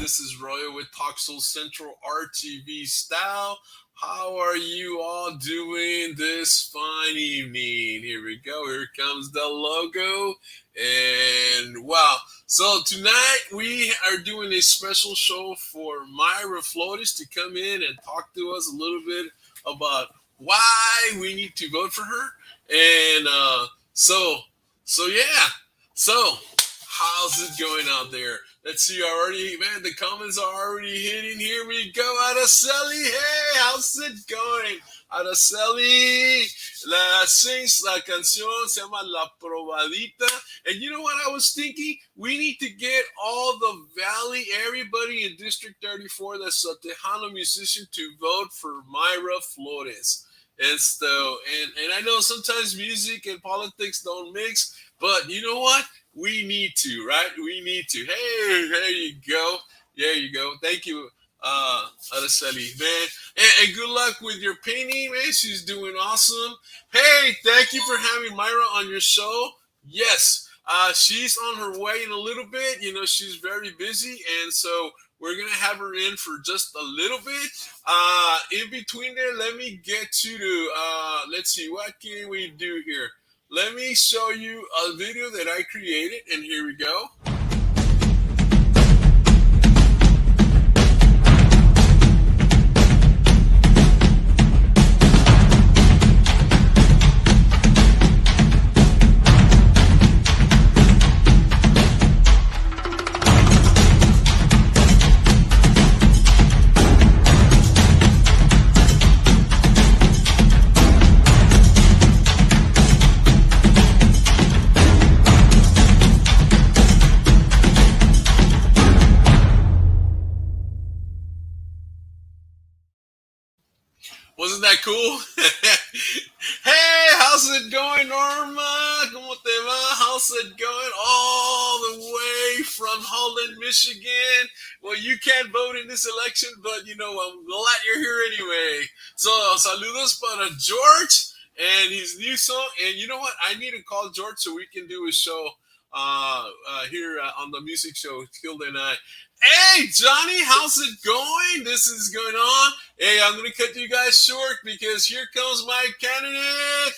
This is Royal with Talk Soul Central RTV Style. How are you all doing this fine evening? Here we go. Here comes the logo. And wow. So tonight we are doing a special show for Mayra Flores to come in and talk to us a little bit about why we need to vote for her. And so yeah. So how's it going out there? Let's see already, man. The comments are already hitting. Here we go, Araceli. Hey, how's it going? Araceli, sings la canción se llama La Probadita. And you know what I was thinking? We need to get all the Valley, everybody in District 34 that's a Tejano musician to vote for Mayra Flores. And so, and I know sometimes music and politics don't mix, but you know what? We need to, right? We need to. Hey, there you go. There you go. Thank you, Araceli, man. And good luck with your painting, man. She's doing awesome. Hey, thank you for having Mayra on your show. Yes, she's on her way in a little bit. You know, she's very busy, and so we're gonna have her in for just a little bit. In between there, let me get to the. Let's see, what can we do here? Let me show you a video that I created, and here we go. Wasn't that cool? Hey, how's it going, Norma? ¿Cómo te va? How's it going? All the way from Holland, Michigan. Well, you can't vote in this election, but you know, I'm glad you're here anyway. So, saludos para George and his new song. And you know what? I need to call George so we can do a show here on the music show, Hilda and I. Hey, Johnny, how's it going? This is going on. Hey, I'm going to cut you guys short because here comes my candidate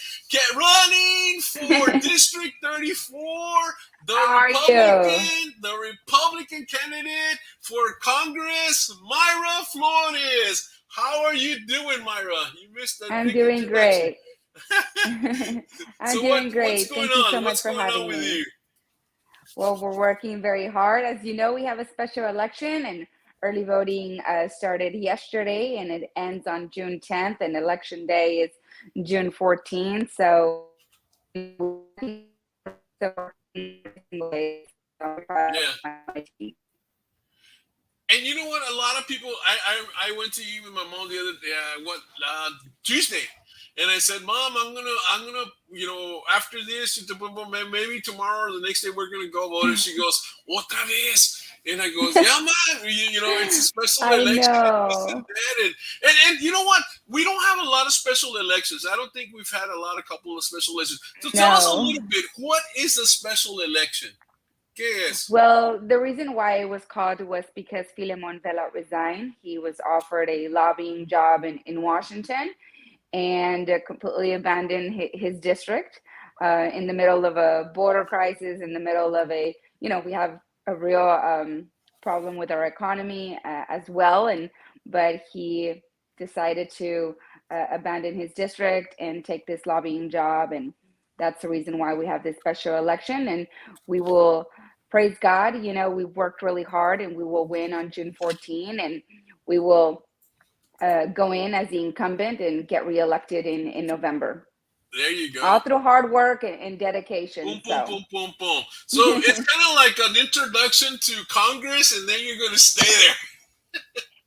running for District 34, the Republican candidate for Congress, Mayra Flores. How are you doing, Mayra? You missed that. I'm doing great. I'm doing great. Thank you so much for having me. Well, we're working very hard. As you know, we have a special election, and early voting started yesterday, and it ends on June 10th, and election day is June 14th. So, yeah. And you know what? A lot of people. I went to eat with my mom the other day. Tuesday. And I said, Mom, I'm gonna, you know, after this, maybe tomorrow or the next day, we're gonna go vote. And she goes, otra vez. And I goes, yeah, man, you know, it's a special election. And you know what? We don't have a lot of special elections. I don't think we've had a couple of special elections. So tell us a little bit, what is a special election? Well, the reason why it was called was because Filemon Vela resigned. He was offered a lobbying job in Washington, and completely abandoned his district in the middle of a border crisis, in the middle of we have a real problem with our economy as well. But he decided to abandon his district and take this lobbying job. And that's the reason why we have this special election. And we will, praise God, you know, we've worked really hard, and we will win on June 14. And we will go in as the incumbent and get reelected in November. There you go. All through hard work and dedication. Boom, boom, boom, boom, boom. So it's kind of like an introduction to Congress, and then you're going to stay there.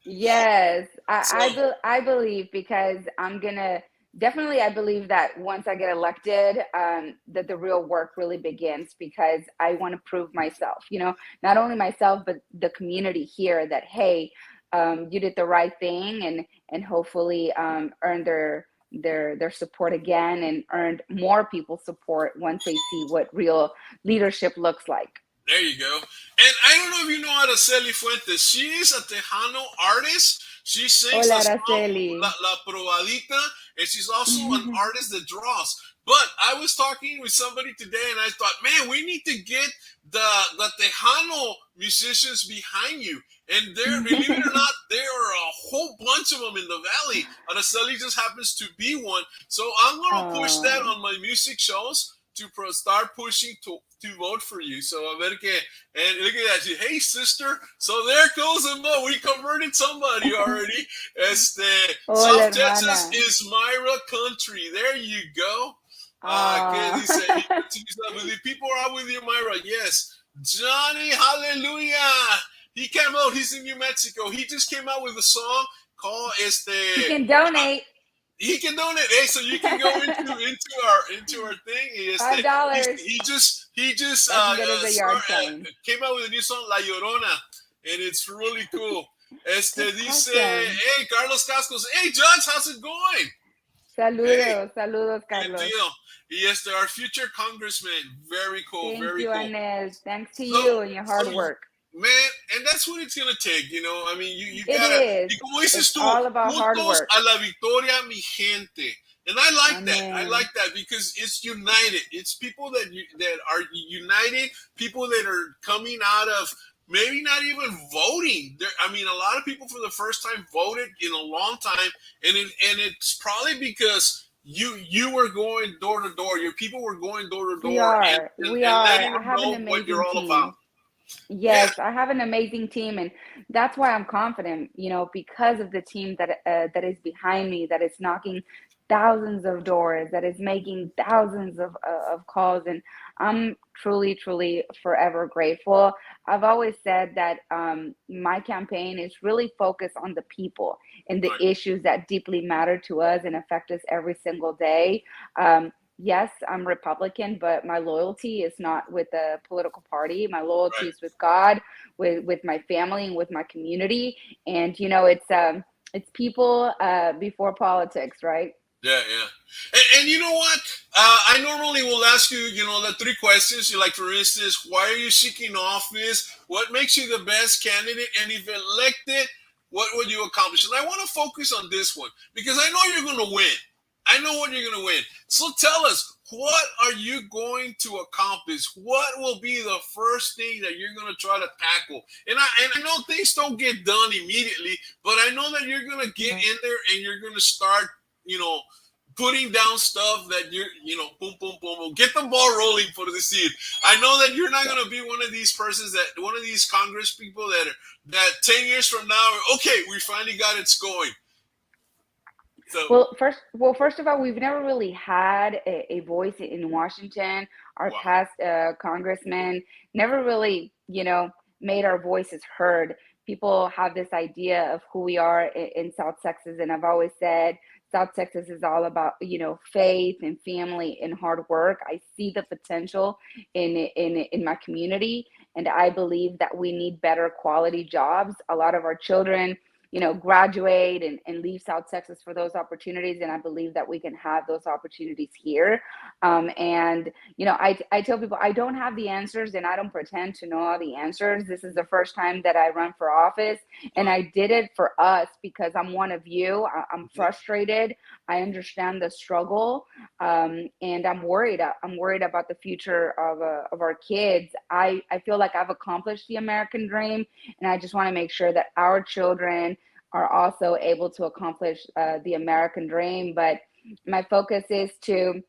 Yes, I believe, because I'm going to definitely, I believe that once I get elected, that the real work really begins, because I want to prove myself, you know, not only myself, but the community here, that, hey, you did the right thing, and hopefully earn their support again, and earned more people's support once they see what real leadership looks like. There you go. And I don't know if you know Araceli Fuentes. She is a Tejano artist. She sings Hola, the song Araceli. La Probadita, and she's also an artist that draws. But I was talking with somebody today, and I thought, man, we need to get the Tejano musicians behind you. And there, believe it or not, there are a whole bunch of them in the valley. Araceli just happens to be one. So I'm gonna push that Oh, on my music shows to start pushing to vote for you. So a ver que, and look at that. Hey, sister. So there goes a vote. We converted somebody already. Este, hola, South Texas hermana. is Myra country. There you go. ¿Qué Ah. dice? He continues that with you. People are with you, Myra. Yes. Johnny, hallelujah. He came out. He's in New Mexico. He just came out with a song called He Este. can donate He can donate. Hey, so you can go into our thing. $5. He just That's as good as a yard sign. came out with a new song La Llorona, and it's really cool. That's Dice, awesome. hey, Carlos Cascos. Hey, Judge, how's it going? Hey, Saludos, saludos, good Carlos. deal. Yes, our future congressman. Very cool, Thank very you, cool. Inez. Thanks to So, you and your so hard work. man, and that's what it's gonna take, you know. I mean, you It gotta. is. Y como It's dices tú, all about hard juntos work. a la victoria, mi gente. And I like that. I like Amen. that because it's united. It's people that are united. People that are coming out of maybe not even voting. I mean, a lot of people for the first time voted in a long time, and it's probably because you were going door to door. Your people were going door to We door and, are. and, We and are. letting I them have an know what you're amazing all about. team. Yeah, Yes, I have an amazing team, and that's why I'm confident, because of the team that is behind me, that is knocking thousands of doors, that is making thousands of calls, and I'm truly, truly forever grateful. I've always said that my campaign is really focused on the people and the right, issues that deeply matter to us and affect us every single day. Yes, I'm Republican, but my loyalty is not with the political party. My loyalty right. is with God, with my family, and with my community. And it's people before politics, right? Yeah, yeah. And you know what? I normally will ask you, the three questions. Like, for instance, why are you seeking office? What makes you the best candidate? And if elected, what would you accomplish? And I want to focus on this one because I know you're going to win. I know what you're going to win. So tell us, what are you going to accomplish? What will be the first thing that you're going to try to tackle? And I know things don't get done immediately, but I know that you're going to get in there and you're going to start, you know, putting down stuff that boom, boom, boom, boom, get the ball rolling for the seed. I know that you're not Yeah. going to be one of these persons one of these Congress people that 10 years from now, okay, we finally got it going. So, Well, first of all, we've never really had a voice in Washington. Our wow. past congressmen never really, made our voices heard. People have this idea of who we are in South Texas, and I've always said South Texas is all about, faith and family and hard work. I see the potential in my community, and I believe that we need better quality jobs. A lot of our children graduate and leave South Texas for those opportunities. And I believe that we can have those opportunities here. And, I tell people I don't have the answers and I don't pretend to know all the answers. This is the first time that I run for office. And Right. I did it for us because I'm one of you. I'm Mhm. frustrated. I understand the struggle. And I'm worried. I'm worried about the future of our kids. I feel like I've accomplished the American dream, and I just want to make sure that our children are also able to accomplish the American dream. But my focus is to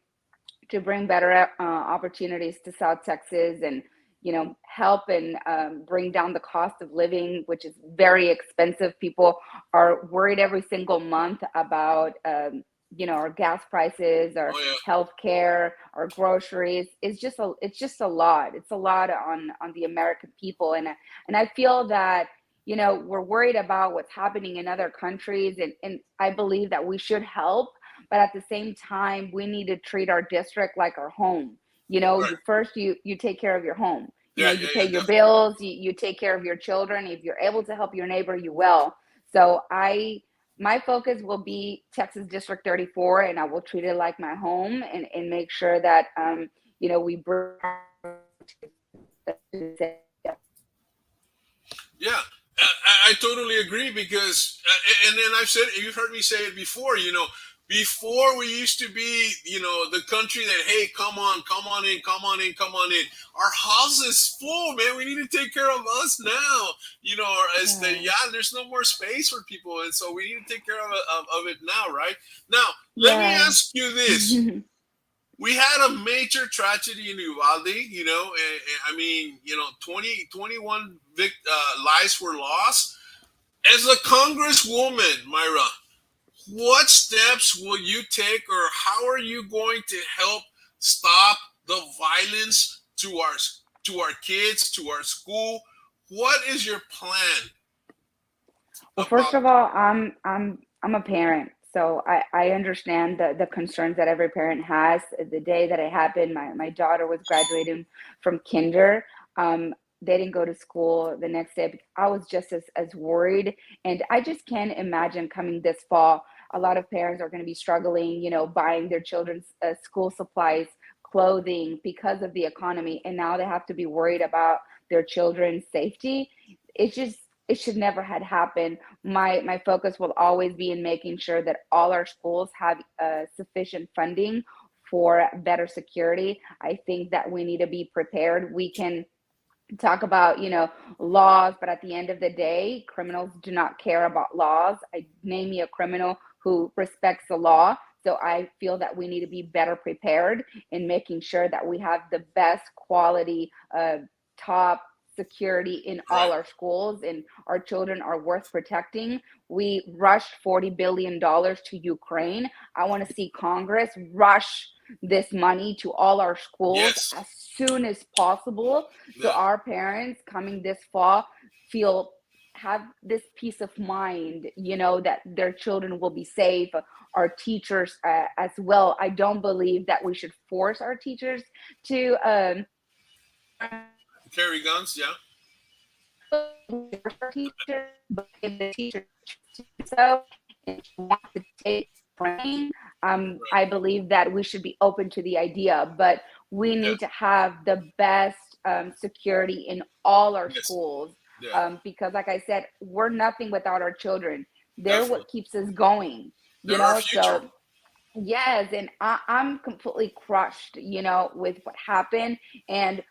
bring better opportunities to South Texas, and help and bring down the cost of living, which is very expensive. People are worried every single month about our gas prices, our Oh yeah. health care, our groceries. It's just a lot. It's a lot on the American people, and I feel that we're worried about what's happening in other countries, and I believe that we should help, but at the same time we need to treat our district like our home. Right. You take care of your home. Yeah, You yeah, pay yeah, your definitely. bills, you take care of your children. If you're able to help your neighbor, you will. So my focus will be Texas District 34, and I will treat it like my home, and make sure that we bring Yeah, I totally agree because, and then I've said, you've heard me say it before. Before we used to be, the country that, hey, come on in, come on in, come on in. Our house is full, man. We need to take care of us now. Or as the, Yeah. yeah, there's no more space for people, and so we need to take care of it now, right? Now, let me Yeah. ask you this: we had a major tragedy in Uvalde, I mean, 20, 21 lives were lost. As a congresswoman, Myra, what steps will you take, or how are you going to help stop the violence to our kids, to our school? What is your plan Well, first about? of all, I'm a parent, so I understand the concerns that every parent has. The day that it happened, my daughter was graduating from kinder. Um, they didn't go to school the next day. I was just as worried, and I just can't imagine coming this fall. A lot of parents are going to be struggling, buying their children's school supplies, clothing because of the economy, and now they have to be worried about their children's safety. It's just it should never had happened. My focus will always be in making sure that all our schools have sufficient funding for better security. I think that we need to be prepared. We can talk about laws, but at the end of the day, criminals do not care about laws. I name me a criminal who respects the law. So I feel that we need to be better prepared in making sure that we have the best quality top security in all Right. our schools, and our children are worth protecting. We rushed $40 billion to Ukraine. I want to see Congress rush this money to all our schools Yes. as soon as possible, so Yeah. our parents coming this fall feel have this peace of mind, that their children will be safe, our teachers as well. I don't believe that we should force our teachers to Carry guns. Yeah. force our teachers, but if the teacher chooses to do so and she wants to take training, I Right. believe that we should be open to the idea. But we need to Yes. have the best security in all our Yes. schools, Yeah. because, like I said, we're nothing without our children. They're Definitely. what keeps us going. They're our future. So yes, and I'm completely crushed, with what happened. And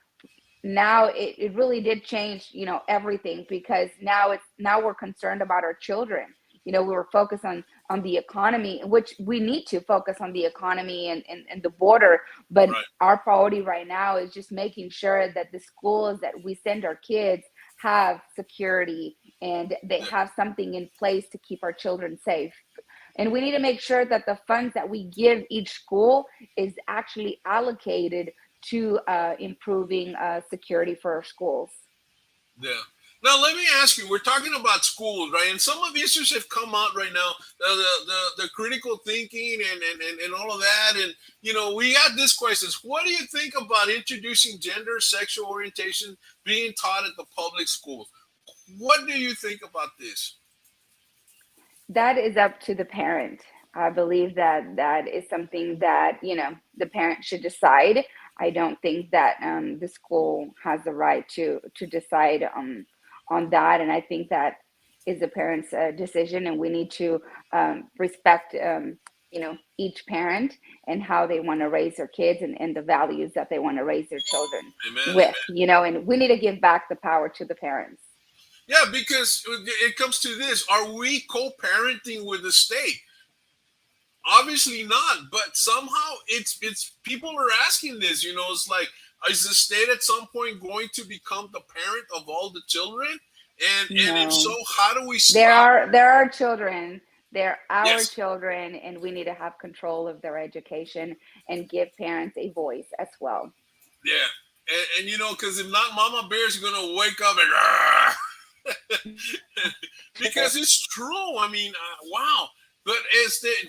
now it really did change, everything, because now we're concerned about our children. We were focused on the economy, which we need to focus on the economy and the border, but Right. our priority right now is just making sure that the schools that we send our kids have security and they Yeah. have something in place to keep our children safe. And we need to make sure that the funds that we give each school is actually allocated to improving security for our schools. Yeah. Now let me ask you. We're talking about schools, right? And some of the issues have come out right now. The critical thinking and all of that. And we got this questions. What do you think about introducing gender, sexual orientation being taught at the public schools? What do you think about this? That is up to the parent. I believe that that is something that, the parent should decide. I don't think that the school has the right to decide on that, and I think that is the parent's decision, and we need to respect, each parent and how they want to raise their kids, and the values that they want to raise their children Amen. with, Amen. and we need to give back the power to the parents. Yeah, because it comes to this: are we co-parenting with the state? Obviously not, but somehow it's people are asking this. It's like, is the state at some point going to become the parent of all the children? And if so, No. how do we There stop? are there are children, they're our Yes, children, and we need to have control of their education and give parents a voice as well. yeah, and because if not, Mama Bear's gonna wake up and Sure. because it's true. I mean, wow. But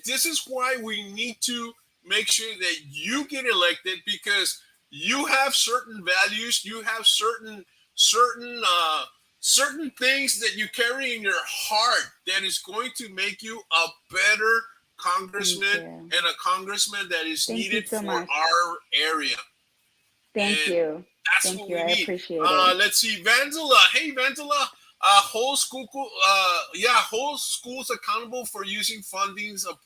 this is why we need to make sure that you get elected, because you have certain values, you have certain things that you carry in your heart that is going to make you a better Thank congressman, you. and a congressman that is Thank you needed so for much. our area. Thank And you. That's Thank what you. we I need. appreciate it. Let's see, Vanzilla. Hey, Vanzilla. Whole school, yeah, whole schools accountable for using fundings of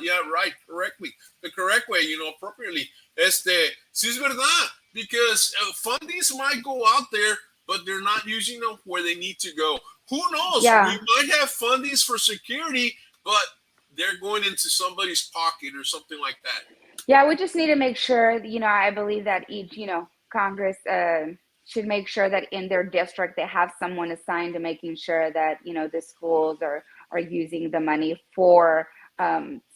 yeah, right, correctly, the correct way, appropriately. Sí es verdad, because fundings might go out there, but they're not using them where they need to go. Who knows? We Yeah. might have fundings for security, but they're going into somebody's pocket or something like that. Yeah, we just need to make sure, I believe that each, Congress should make sure that in their district they have someone assigned to making sure that, the schools are using the money for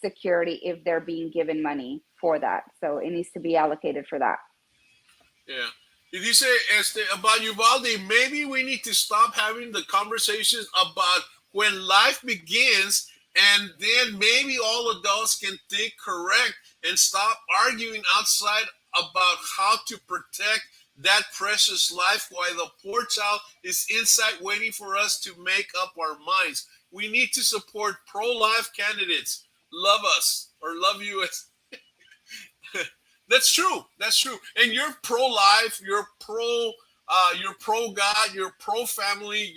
security if they're being given money for that. So it needs to be allocated for that. Yeah. Did you say about Uvalde? Maybe we need to stop having the conversations about when life begins, and then maybe all adults can think correct and stop arguing outside about how to protect that precious life while the poor child is inside waiting for us to make up our minds. We need to support pro-life candidates. Love us or love you as that's true. That's true. And you're pro life. You're pro God. You're pro family.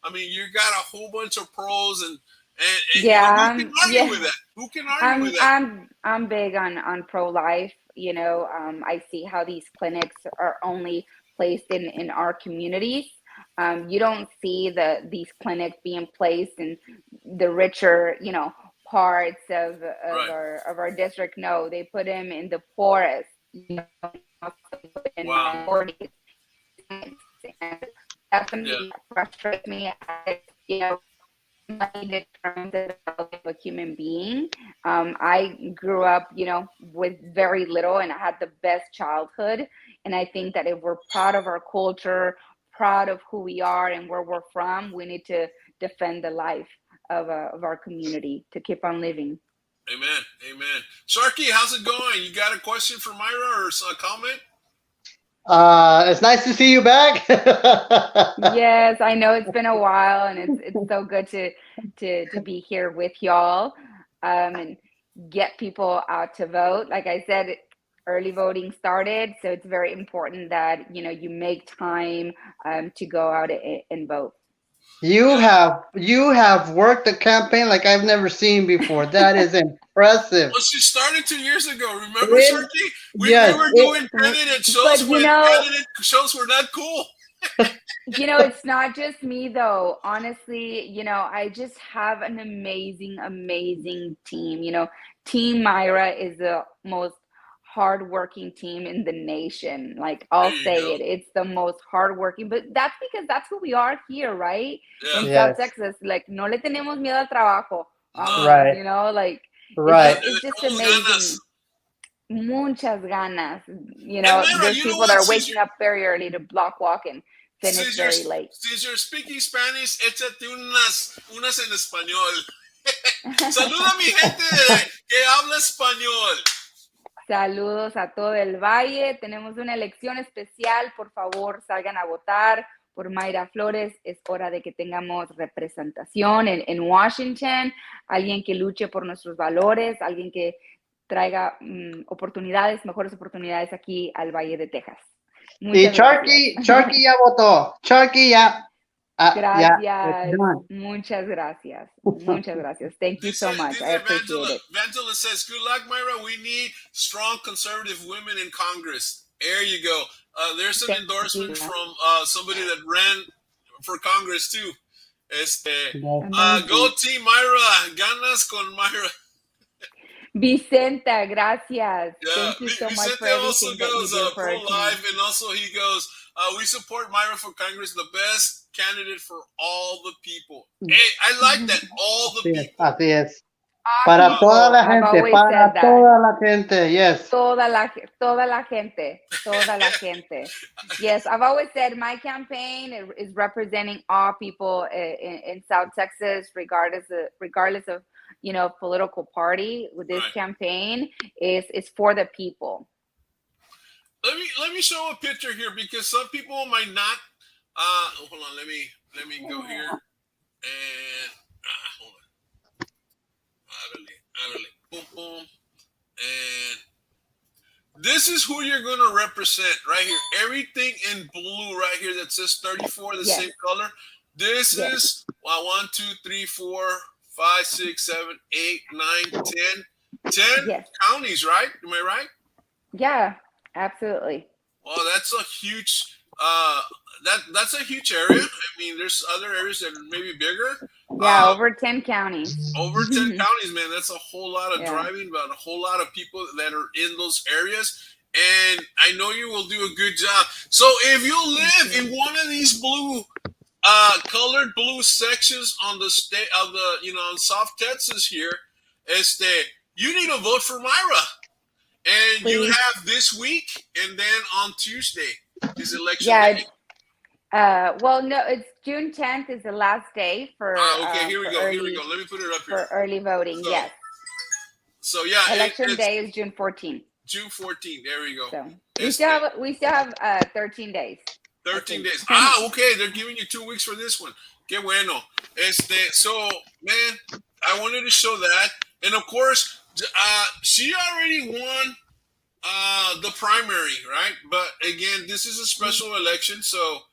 I mean, you got a whole bunch of pros, and who Yeah, can argue with yeah. that? Who can argue I'm with that? I'm I'm big on pro life. I see how these clinics are only placed in our communities. You don't see these clinics being placed in the richer, parts Right. of our district. No, they put them in the poorest, in Wow. minorities, and that's Yeah. something that frustrates me. Money determines the value of a human being. I grew up, with very little, and I had the best childhood. And I think that if we're proud of our culture, proud of who we are and where we're from, we need to defend the life of our community to keep on living. Amen. Amen. Sharky, how's it going? You got a question for Myra or a comment? It's nice to see you back. Yes, I know it's been a while, and it's so good to be here with y'all, and get people out to vote. Like I said, early voting started, so it's very important that you make time to go out and vote. You have worked a campaign like I've never seen before. That is impressive. Well, she started 2 years ago. Remember, It, Sharky? We yes, were it, doing candidate But shows when candidate shows were not cool. it's not just me though. Honestly, I just have an amazing, amazing team. Team Myra is the most hardworking team in the nation. Like, There I'll you say go. it. It's the most hardworking, but that's because that's who we are here, right? Yeah. In South yes, Texas, like, no le tenemos miedo al trabajo. No. Vámonos, right, like right. Le it's just echamos ganas. amazing. Muchas ganas. And Myra, There's you know people that what? are waking up very early to block walk and finish Since you're very late. since you're speaking Spanish, échate unas en español. Saluda a mi gente que habla español. Saludos a todo el valle. Tenemos una elección especial. Por favor, salgan a votar por Mayra Flores. Es hora de que tengamos representación en Washington. Alguien que luche por nuestros valores, alguien que traiga mejores oportunidades aquí al Valle de Texas. Y Muchas gracias. Charky ya votó. Charky ya, ya, it's Gracias. done. Muchas gracias. Muchas gracias. Thank you so much. I Dice appreciate it. Vangela says, good luck, Myra. We need strong conservative women in Congress. There you go. There's an Thank endorsement you. from somebody that ran for Congress, too. Yes. Go Amazing. Team Myra. Ganas con Myra. Vicenta, gracias. Yeah, Thank you so much for Vicente also everything that you goes do for our team. pro-life, and also he goes, we support Myra for Congress, the best candidate for all the people. Hey, I like that, all the Así es, people. así es. All Para Wow. toda people. la I've gente, always para said that. toda la gente, yes. Toda la gente. Toda la gente. Yes, I've always said my campaign is representing all people in South Texas, regardless of political party. With this Right. campaign is for the people. Let me show a picture here because some people might not. Hold on. Let me go here and hold on. Árale, árale, boom, boom, and this is who you're gonna represent right here. Everything in blue right here that says 34, the Yes. same color. This Yes. is 1, 2, 3, 4, 5, 6, 7, 8, 9, 10. 10 Yes. counties, right? Am I right? Yeah. Absolutely. Well, that's a huge that's a huge area. I mean, there's other areas that are maybe bigger. Yeah. Uh, Over 10 counties. over 10 counties, man. That's a whole lot of Yeah. driving, but a whole lot of people that are in those areas. And I know you will do a good job. So if you Thank live you. in one of these blue colored blue sections on the state of the in South Texas here, este, you need to vote for Myra. And you Please. have this week and then on Tuesday is election Yeah. day. Well, no, it's June 10th is the last day Okay, here we for go. Here we go. Let me put it up here. early voting. So Yes. yeah, Election it's day is June 14th. June 14th. There we go. So It's we still have 13 days, I 13 think. days. Okay. They're giving you 2 weeks for this one. Que bueno. So, man, I wanted to show that. And of course, she already won the primary, right? But again, this is a special election. So,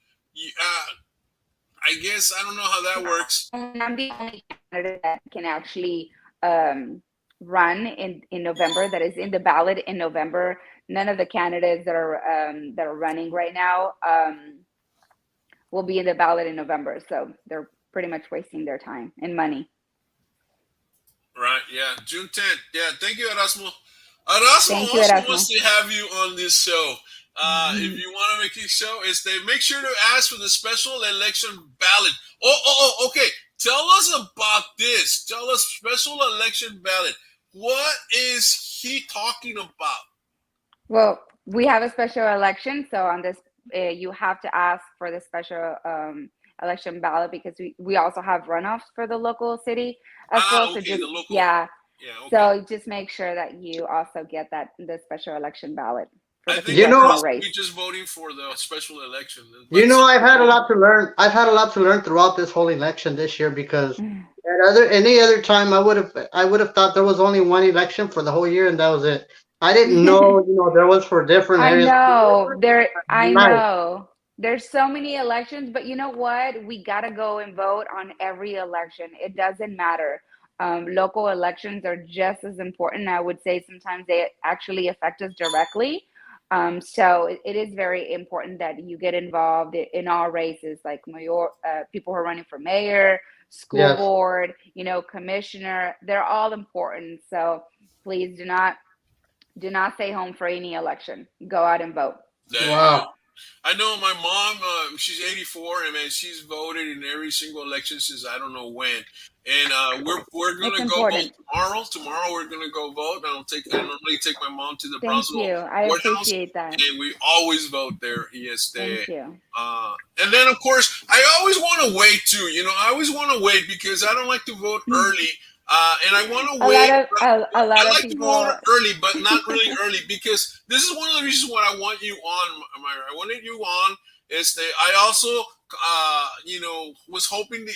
I guess I don't know how that works. And I'm the only candidate that can actually um, run in November. That is in the ballot in November. None of the candidates that are running right now will be in the ballot in November. So they're pretty much wasting their time and money. Right, yeah. June 10th. Yeah, thank you, Erasmo. Erasmo Thank you, also Erasmo. wants to have you on this show. If you want to make this show, make sure to ask for the special election ballot. Okay. Tell us about this. Tell us special election ballot. What is he talking about? Well, we have a special election, so on this, you have to ask for the special election ballot because we also have runoffs for the local city as well. So Okay, just the local. yeah, Yeah, okay. so just make sure that you also get the special election ballot for I the think You we're know, congressional just, race. we just voting for the special election. you But know, I've had a Yeah. lot to learn. I've had a lot to learn throughout this whole election this year because at any other time I would have thought there was only one election for the whole year and that was it. I didn't know, there was for different I areas. know there. I Nice. know there's so many elections, but you know what? We gotta go and vote on every election. It doesn't matter. Local elections are just as important. I would say sometimes they actually affect us directly. So it is very important that you get involved in all races, like mayor, people who are running for mayor, school Yes. board, commissioner. They're all important. So please do not stay home for any election. Go out and vote. there you go. Wow. I know my mom. She's 84, and man, she's voted in every single election since I don't know when. And we're It's gonna go vote important. tomorrow. Tomorrow we're gonna go vote. I normally take my mom to the Thank Brownsville you. I courthouse, appreciate that. and we always vote there. Yes, Thank you. and then of course I always want to wait too. I always want to wait because I don't like to vote early. And I want to A lot wait. of a I lot of like to go people. early, but not really early because this is one of the reasons why I want you on, Myra. I wanted you on. Is that I also, was hoping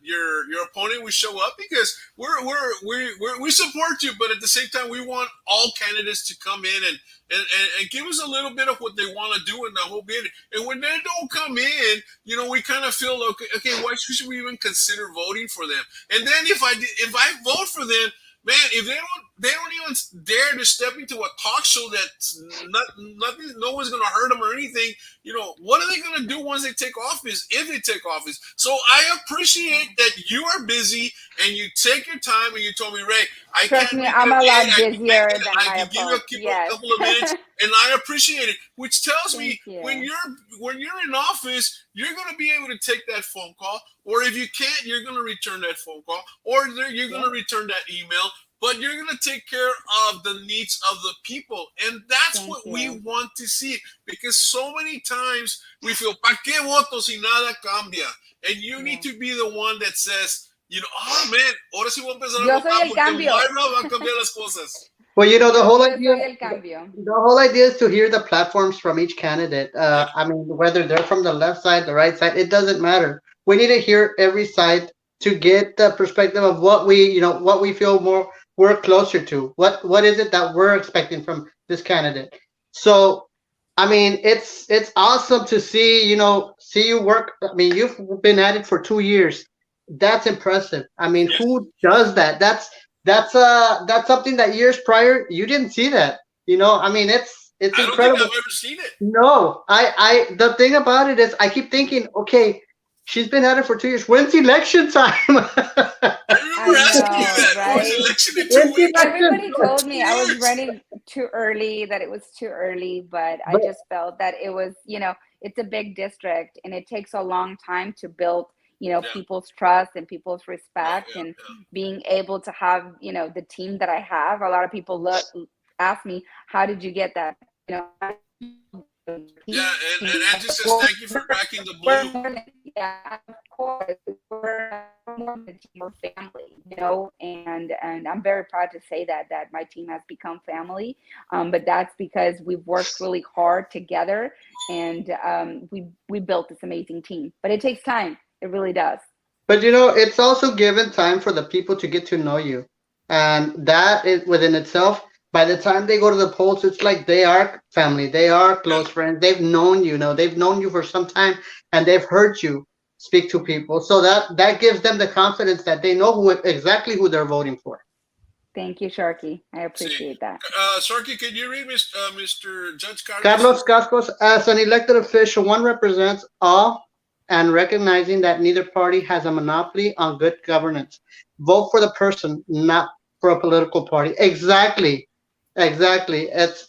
your opponent would show up because we support you, but at the same time we want all candidates to come in and give us a little bit of what they want to do in the whole bid. And when they don't come in, we kind of feel okay, why should we even consider voting for them? And then if I vote for them, man, if they don't even dare to step into a talk show that's nothing, no one's gonna hurt them or anything. What are they gonna do once they take office? If they take office, so I appreciate that you are busy and you take your time and you told me, Ray, I Trust can't me, make it I'm a a day. lot busier than I my can give you opponent. a Yes. couple of minutes, and I appreciate it. Which tells Thank me when you. you're in office, you're gonna be able to take that phone call, or if you can't, you're gonna return that phone call, or you're Yep. gonna return that email, but you're going to take care of the needs of the people. And that's Thank what we you. want to see because so many times we feel, ¿para qué voto si nada cambia? And you need Yeah. to be the one that says, oh man, ahora sí voy a empezar a Yo soy votar el porque cambio. Mayra va a cambiar las cosas. Well, the whole Yo idea, soy el cambio. the whole idea is to hear the platforms from each candidate. Yeah. I mean, whether they're from the left side, the right side, it doesn't matter. We need to hear every side to get the perspective of what we feel more we're closer to. What is it that we're expecting from this candidate. So I mean, it's awesome to see, see you work. I mean, you've been at it for 2 years. That's impressive. I mean, Yeah, who does that? That's something that years prior you didn't see that. I mean, it's I don't think incredible. I've ever seen it. No, the thing about it is I keep thinking, okay, she's been at it for 2 years. When's election time? I I remember asking you know, that. Oh, it's right? election in two When's weeks. election? Everybody told me Two I was years. running too early, that it was too early, but I But just felt that it was, it's a big district and it takes a long time to build, Yeah, people's trust and people's yeah, respect, yeah, and yeah. being able to have, the team that I have. A lot of people ask me, how did you get that? Yeah, and Team. Angie says thank you for cracking the We're blue. more than, yeah, of course, we're more than a team, we're family, and I'm very proud to say that my team has become family. But that's because we've worked really hard together, and we built this amazing team. But it takes time. It really does. it's also given time for the people to get to know you, and that is within itself. By the time they go to the polls, it's like they are family, they are Yeah, close friends. They've known they've known you for some time, and they've heard you speak to people. So that gives them the confidence that they know exactly who they're voting for. Thank you, Sharky. I see. appreciate that. Sarky, can you read Mr. Judge Carlos? Carlos Cascos, as an elected official, one represents all and recognizing that neither party has a monopoly on good governance. Vote for the person, not for a political party. Exactly. Exactly. It's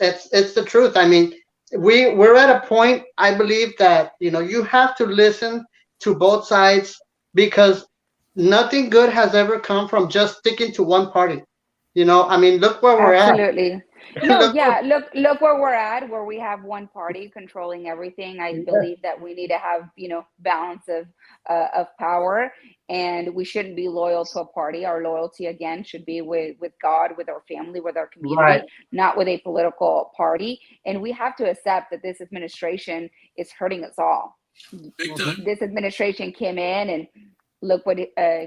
the truth. I mean, we're at a point, I believe, that you have to listen to both sides, because nothing good has ever come from just sticking to one party. I mean, look where we're at. Absolutely. No, Look yeah, look where we're at, where we have one party controlling everything. I where, believe that we need to have, balance of power, and we shouldn't be loyal to a party. Our loyalty again should be with God, with our family, with our right. community, not with a political party. And we have to accept that this administration is hurting us all. Big time. Mhm. This administration came in and look what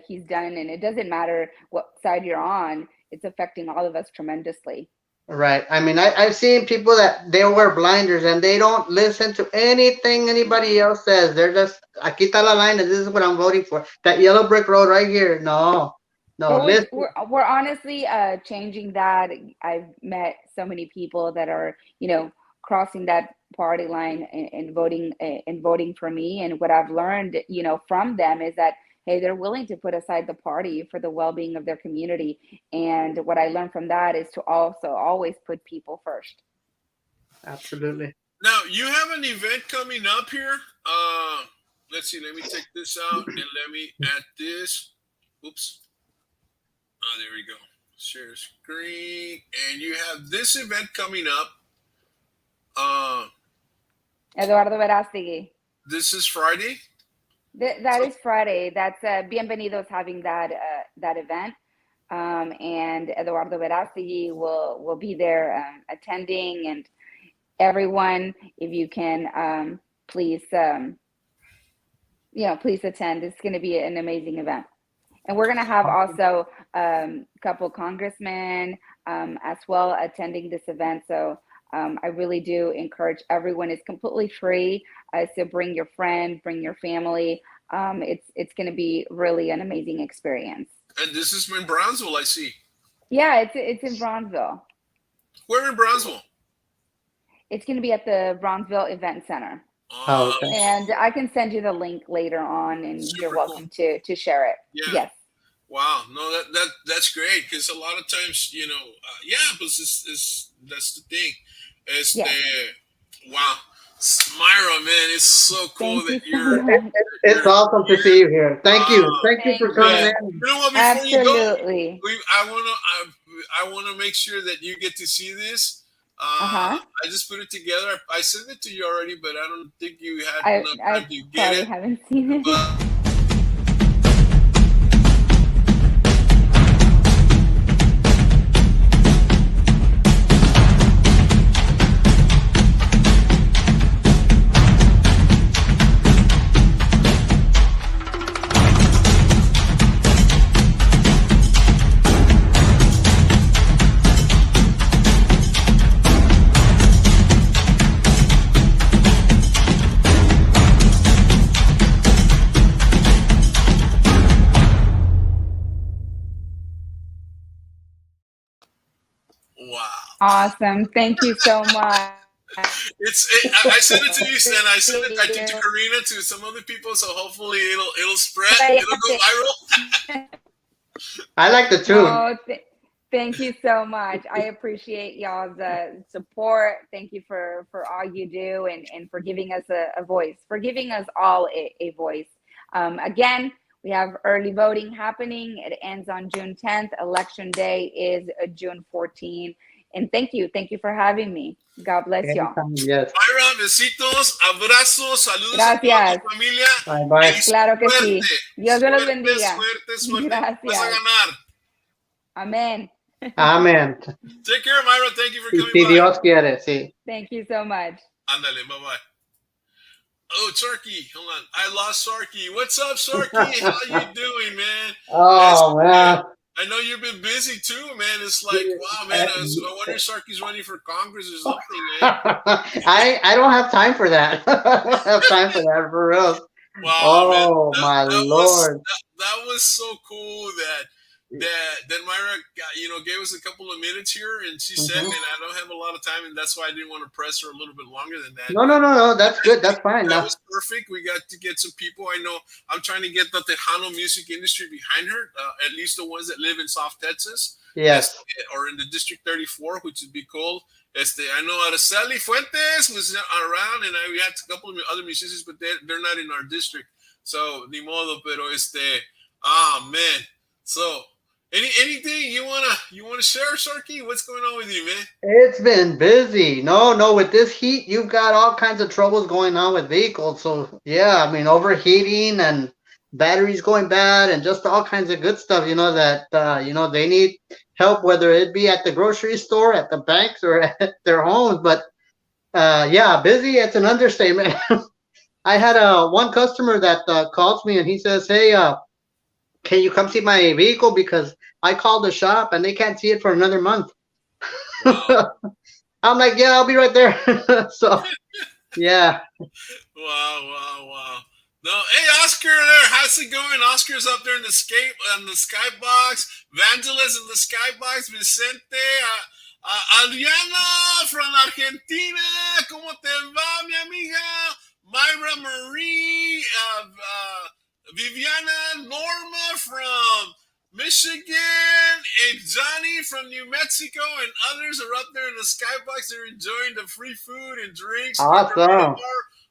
he's done, and it doesn't matter what side you're on, it's affecting all of us tremendously. Right. I mean, I've seen people that they wear blinders and they don't listen to anything anybody else says. They're just, aquí está la line, and this is what I'm voting for. That yellow brick road right here. No, no, Well, we're, listen. we're, we're honestly changing that. I've met so many people that are, crossing that party line and voting for me. And what I've learned, from them is that, hey, they're willing to put aside the party for the well-being of their community. And what I learned from that is to also always put people first. Absolutely. Now you have an event coming up here. Let's see. Let me take this out and let me add this. Oops. Oh, there we go. Share screen, and you have this event coming up. Eduardo Verástegui. This is Friday. That is Friday. That's Bienvenidos having that event. And Eduardo Verástegui will be there attending, and everyone, if you can, please, please attend. It's going to be an amazing event. And we're going to have also a couple congressmen as well attending this event. So I really do encourage everyone. It's completely free. So bring your friend, bring your family. It's going to be really an amazing experience. And this is in Brownsville, I see. Yeah, it's in Bronzeville. Where in Brownsville? It's going to be at the Bronzeville Event Center. Oh, okay. And I can send you the link later on, and you're Super welcome to share it. Yeah. Yes. Wow, no, that's great, because a lot of times, yeah, but that's the thing. It's Yeah. wow, Myra, man, it's so cool Thank that you so you're. much. It's awesome to see you here. Thank you. Thank you for Thank coming Man, in. you know what? Before you go, Absolutely. I wanna make sure that you get to see this. Uh-huh. I just put it together. I sent it to you already, but I don't think you had I enough time to get probably it. haven't seen it. But Awesome. Thank you so much. I sent it to you, Thank and I sent it, I you. think, to Karina, to some other people. So hopefully it'll But spread. I It'll go viral. I like the tune. no, thank you so much. I appreciate y'all's support. Thank you for all you do and for giving us a voice, for giving us all a voice. Again, we have early voting happening. It ends on June 10th. Election day is June 14th. And thank you for having me. God bless y'all. Anytime, yes. Mayra, besitos, abrazos, saludos a toda tu Gracias. familia Bye bye. y Claro que suerte, sí. Dios me los suerte, bendiga. suerte, suerte. Vas a Gracias. ganar. Amén. Amen. Take care, Myra. Thank you for Si, coming si by. Dios quiere, sí. Thank you so much. Ándale, bye bye. Oh, Sarky, hold on. I lost Sarky. What's up, Sarky? How you doing, man? Oh, man. I know you've been busy too, man. It's like, wow, man. I wonder if Sarky's running for Congress or something, man. I don't have time for that. I don't have time for that, for real. Wow, man. Oh, my Lord. That was so cool that Myra got, gave us a couple of minutes here, and she said, Mhm. "Man, I don't have a lot of time," and that's why I didn't want to press her a little bit longer than that. No, no, no, no. That's good. That's fine. That No. was perfect. We got to get some people. I know I'm trying to get the Tejano music industry behind her, at least the ones that live in South Texas, Yes. or in the District 34, which would be cool. I know Araceli Fuentes was around, and we had a couple of other musicians, but they're not in our district. So, ni modo, pero man. So, anything you wanna share, Sharky? What's going on with you, man? It's been busy. No, no, with this heat, you've got all kinds of troubles going on with vehicles. So, yeah, I mean, overheating and batteries going bad and just all kinds of good stuff, that, they need help, whether it be at the grocery store, at the banks, or at their homes. But, yeah, busy, it's an understatement. I had one customer that calls me and he says, "Hey, can you come see my vehicle? Because I called the shop and they can't see it for another month." Wow. I'm like, "Yeah, I'll be right there." So, yeah. Wow. No, hey Oscar there, how's it going? Oscar's up there in the skybox. Vangelis in the skybox. Vicente, Adriana from Argentina, ¿cómo te va, mi amiga? Myra Marie, Viviana, Norma from Michigan, and Johnny from New Mexico, and others are up there in the skybox. They're enjoying the free food and drinks. Awesome.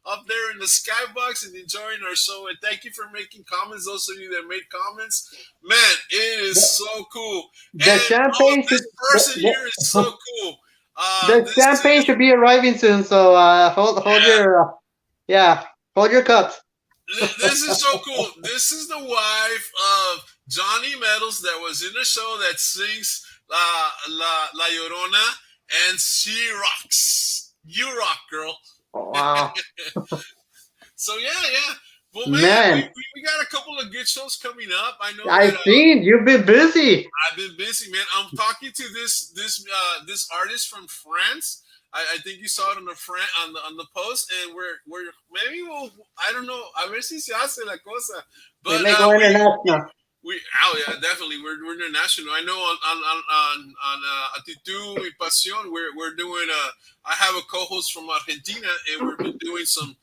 Up there in the skybox and enjoying our show. And thank you for making comments. Those of you that made comments, man, it is so cool. The And champagne this should person here is so cool. the champagne should be arriving soon. So hold your cups. This is so cool. This is the wife of Johnny Meadows that was in the show that sings La Llorona, and she rocks. You rock, girl. Wow. So yeah. Well, man, we got a couple of good shows coming up. I know. I've seen you've been busy. I've been busy, man. I'm talking to this artist from France. I think you saw it on the post, and we're maybe I don't know. A ver si se hace la cosa. But definitely we're international. I know on Actitud y Pasión we're doing I have a co-host from Argentina, and we've been doing some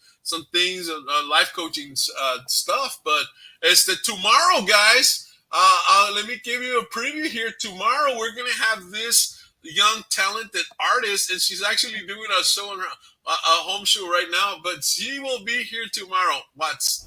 things, life coaching stuff. But it's tomorrow, guys. Let me give you a preview here. Tomorrow we're gonna have this young talented artist, and she's actually doing a show on her a home show right now. But she will be here tomorrow. Watch.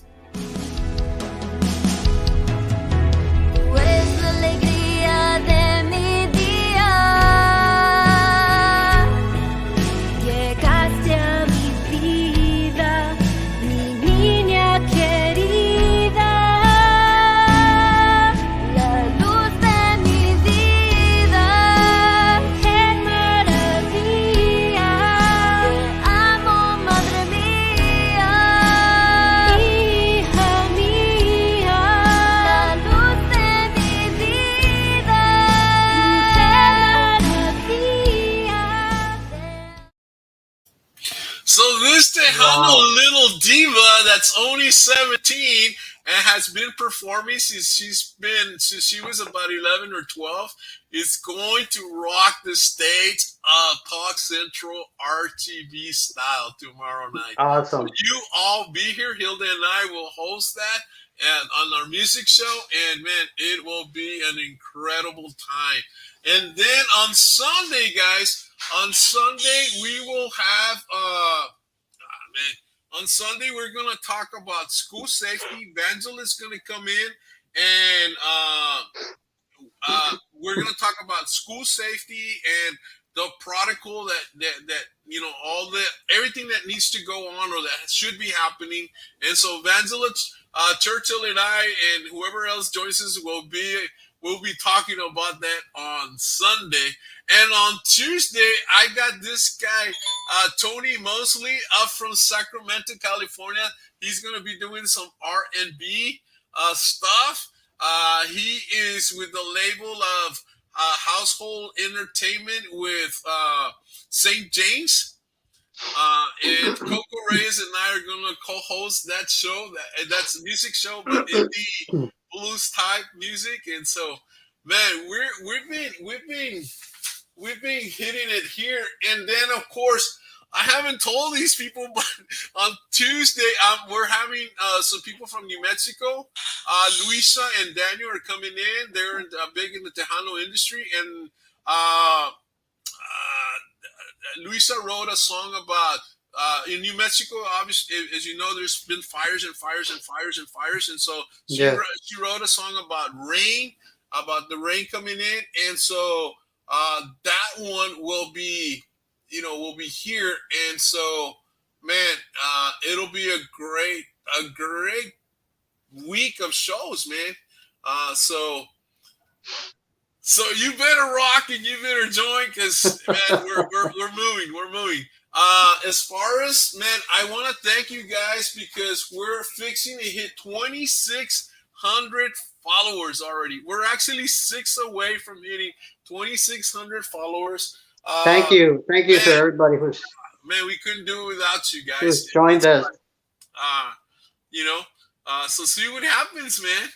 So this Tejano little diva that's only 17 and has been performing since she was about 11 or 12 is going to rock the stage Talk Central RTV style tomorrow night. So Awesome. you all be here. Hilda and I will host that and on our music show, and man, it will be an incredible time. And then on Sunday, guys, on Sunday we will have man, on Sunday we're gonna talk about school safety. Vangel is gonna come in and we're going to talk about school safety and the protocol that all the everything that needs to go on or that should be happening. And so Vanzilla Churchill and I and whoever else joins us will be talking about that on Sunday. And on Tuesday, I got this guy Tony Mosley up from Sacramento, California. He's going to be doing some R&B stuff. He is with the label of Household Entertainment with St. James. And Coco Reyes and I are going to co-host that show. That's a music show, but indie blues type music. And so, man, we've been hitting it here. And then, of course, I haven't told these people, but on Tuesday, we're having some people from New Mexico. Luisa and Daniel are coming in. They're big in the Tejano industry. And Luisa wrote a song about in New Mexico. Obviously, as you know, there's been fires and fires and fires and fires. And so she wrote a song about rain, about the rain coming in. And so that one will be here. And so, man, it'll be a great week of shows, man. So you better rock and you better join because, man, we're moving. As far as, man, I want to thank you guys because we're fixing to hit 2,600 followers already. We're actually 6 away from hitting 2,600 followers. Thank you man, to everybody who's we couldn't do it without you guys. joined us. So see what happens, man.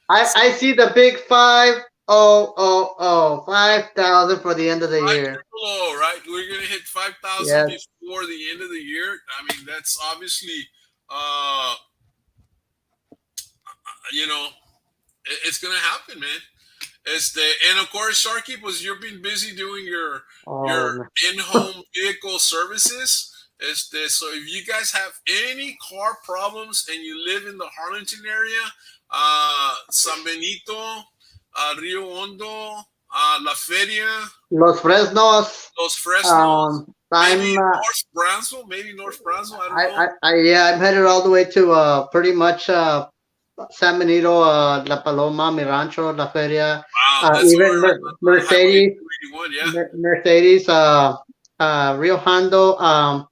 I see the big 5,000 for the end of the year. Right? We're gonna hit 5,000 before the end of the year. I mean, that's obviously, it's gonna happen, man. And of course, Sharky, you've been busy doing your in-home vehicle services. So if you guys have any car problems and you live in the Harlingen area, San Benito, Rio Hondo, La Feria, Los Fresnos, maybe North Brownsville. I don't know. I'm headed all the way to pretty much San Benito, La Paloma, Mi Rancho, La Feria, even Mercedes, Rio Hondo,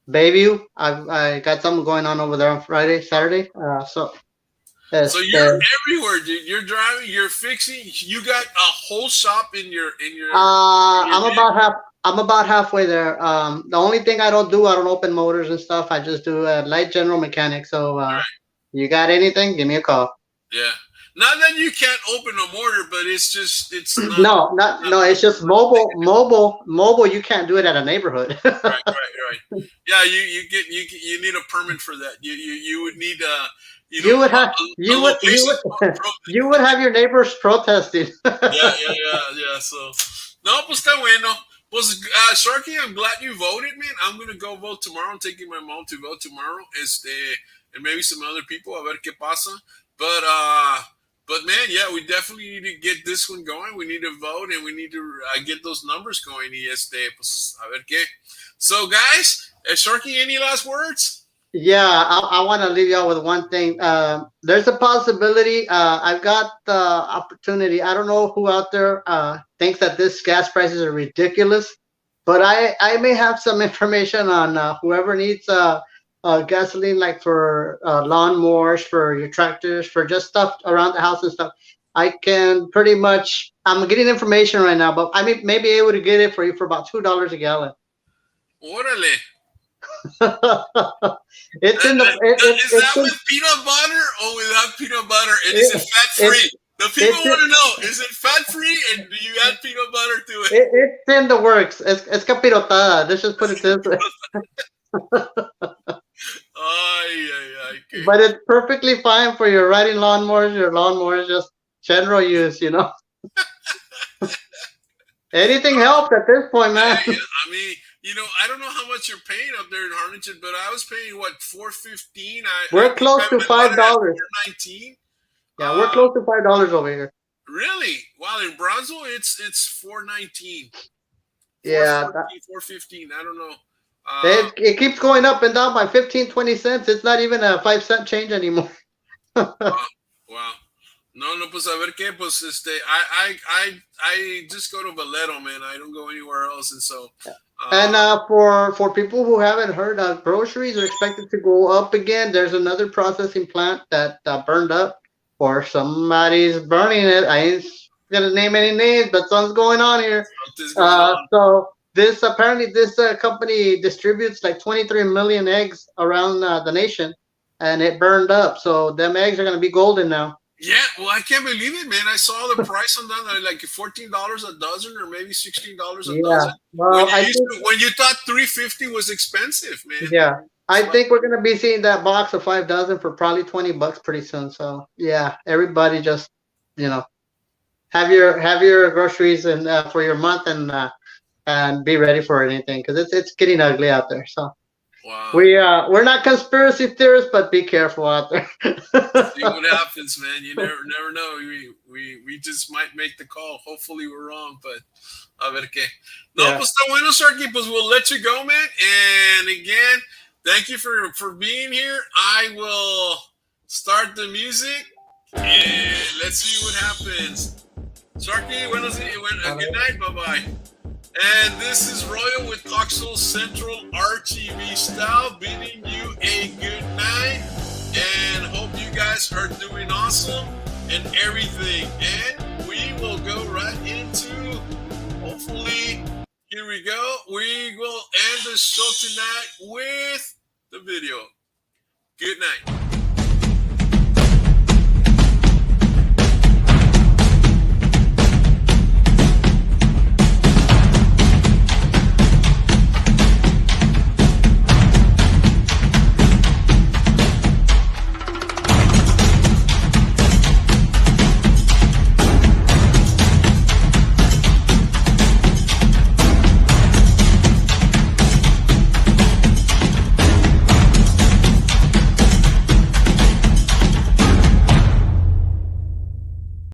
Bayview. I got something going on over there on Saturday. So you're everywhere, dude. You're driving, you're fixing. You got a whole shop in your. I'm about halfway there. The only thing I don't open motors and stuff. I just do light general mechanic. So you got anything? Give me a call. Yeah. Not that you can't open a motor, but it's not, no. It's just mobile. You can't do it at a neighborhood. Right. Yeah, you need a permit for that. You would need you would have your neighbors protesting. Yeah. So no, pues está bueno. Pues Sharky, I'm glad you voted, man. I'm gonna go vote tomorrow. I'm taking my mom to vote tomorrow. And maybe some other people. A ver qué pasa. But man, yeah, we definitely need to get this one going. We need to vote and we need to get those numbers going. Y pues a ver qué. So guys, Sharky, any last words? Yeah, I want to leave y'all with one thing. There's a possibility. I've got the opportunity. I don't know who out there thinks that this gas prices are ridiculous, but I may have some information on whoever needs gasoline, like for lawnmowers, for your tractors, for just stuff around the house and stuff. I can pretty much. I'm getting information right now, but I may be able to get it for you for about $2 a gallon. Órale. It's in the. Is that with peanut butter or without peanut butter? And is it fat free? The people It's want to know: is it fat free, and do you add peanut butter to it? it's in the works. It's capirotada. Let's just put it this way. Ay, ay, ay. Okay. But it's perfectly fine for your riding lawnmowers. Your lawnmowers, just general use. Anything helps at this point, man. Yeah, I mean, I don't know how much you're paying up there in Harlingen, but I was paying what, 4.15. I We're think close I to bought it at $5. 4.19. Yeah, we're close to $5 over here. Really? Wow, in Brownsville it's 4.19, Yeah, 4.14, 4.15. I don't know. it keeps going up and down by 15, 20 cents. It's not even a 5 cent change anymore. Wow, wow. No, no, pues a ver qué, pues I just go to Valero, man. I don't go anywhere else, and so. And for people who haven't heard, groceries are expected to go up again. There's another processing plant that burned up, or somebody's burning it. I ain't gonna name any names, but something's going on here. Something's going on. So this apparently this company distributes like 23 million eggs around the nation, and it burned up. So them eggs are gonna be golden now. Yeah, well, I can't believe it, man. I saw the price on that, like $14 a dozen, or maybe $16 a Yeah. dozen. Well, When you thought 3.50 was expensive, man. yeah. I think we're gonna be seeing that box of 5 dozen for probably $20 pretty soon. So yeah, everybody just you know have your groceries and for your month and be ready for anything because it's getting ugly out there. So Wow. we're not conspiracy theorists, but be careful out there. See what happens, man. You never know. We just might make the call. Hopefully we're wrong, but a ver qué. No, Yeah. pues está bueno, Sharky. Pues we'll let you go, man. And again, thank you for being here. I will start the music and let's see what happens. Sharky, good night. Bye-bye. And this is Royal with Coxel Central RTV Style bidding you a good night. And hope you guys are doing awesome and everything. And we will go right into, hopefully, here we go. We will end the show tonight with the video. Good night.